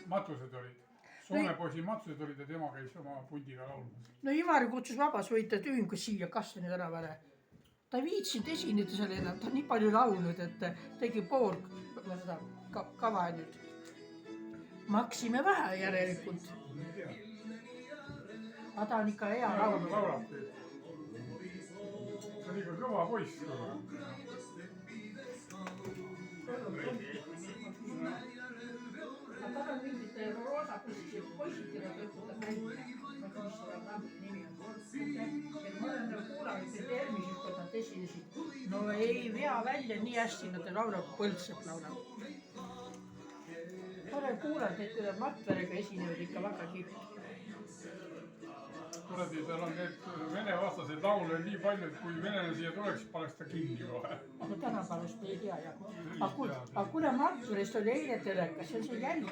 matused olid. Soome poisi matused olid ja tema käis oma pundiga laulmas. No Ivari kutsus vabasvõitjate ühingu siia Kasseni tänavale. Ta ei viitsinud esineda seal enam, ta on nii palju laulnud, et tegi pool seda kava nüüd. Maksime vähe järelikult. Aga ta on ikka hea laul. See on ikka kõva poiss. Aga tal on mingid roosa poisid, keda töötada välja. Ma ei tea, mis seda rambi nimi on. Ma olen kuulanud, et Ermisid, kui nad esinesid. No ei vea välja nii hästi, nad laulab Põltsepp laulab. Ma olen kuulanud, et kui nad Matverega esinevad ikka väga kihvt. Kuradi, tal on need vene vastased laule nii palju, et kui venelane siia tuleks, paneks ta kinni kohe. Aga tänapäevast ei tea jah. Aga kuna Matverist oli eile telekas, see on see jälg.